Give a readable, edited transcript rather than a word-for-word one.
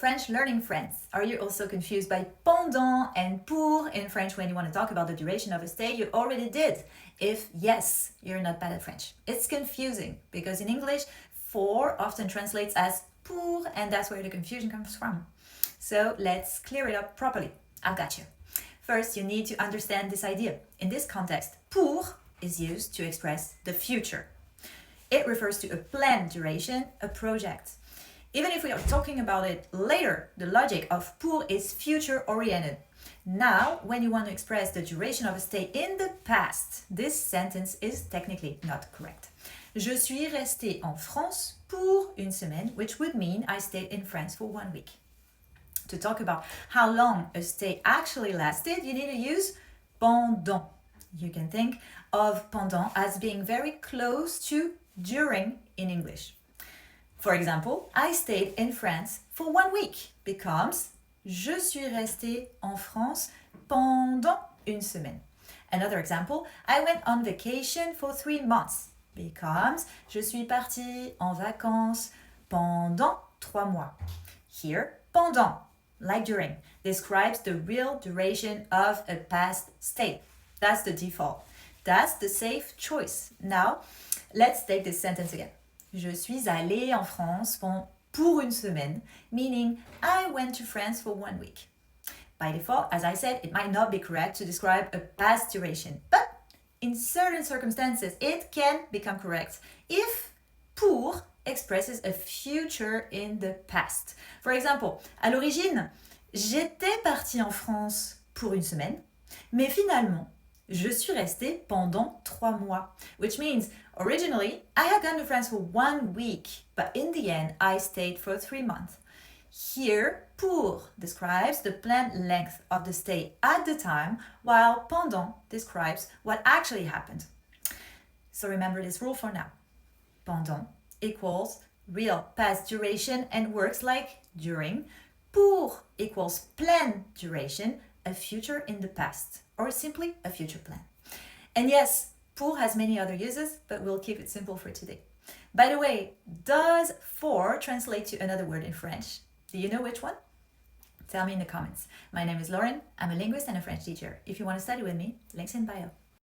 French learning friends, are you also confused by pendant and pour in French when you want to talk about the duration of a stay? You already did. If yes, you're not bad at French. It's confusing because in English, for often translates as pour, and that's where the confusion comes from. So let's clear it up properly. I've got you. First, you need to understand this idea. In this context, pour is used to express the future. It refers to a planned duration, a project. Even if we are talking about it later, the logic of pour is future-oriented. Now, when you want to express the duration of a stay in the past, this sentence is technically not correct. Je suis resté en France pour une semaine, which would mean I stayed in France for 1 week. To talk about how long a stay actually lasted, you need to use pendant. You can think of pendant as being very close to during in English. For example, I stayed in France for 1 week becomes je suis resté en France pendant une semaine. Another example, I went on vacation for 3 months becomes je suis parti en vacances pendant 3 mois. Here, pendant, like during, describes the real duration of a past stay. That's the default. That's the safe choice. Now, let's take this sentence again. Je suis allé en France pour une semaine, meaning I went to France for 1 week. By default, as I said, it might not be correct to describe a past duration, but in certain circumstances, it can become correct if pour expresses a future in the past. For example, à l'origine, j'étais partie en France pour une semaine, mais finalement, je suis resté pendant 3 mois, which means originally I had gone to France for 1 week, but in the end I stayed for 3 months. Here, pour describes the planned length of the stay at the time, while pendant describes what actually happened. So remember this rule for now. Pendant equals real past duration and works like during. Pour equals planned duration, a future in the past, or simply a future plan. And yes, pour has many other uses, but we'll keep it simple for today. By the way, does for translate to another word in French? Do you know which one? Tell me in the comments. My name is Lauren. I'm a linguist and a French teacher. If you want to study with me, links in bio.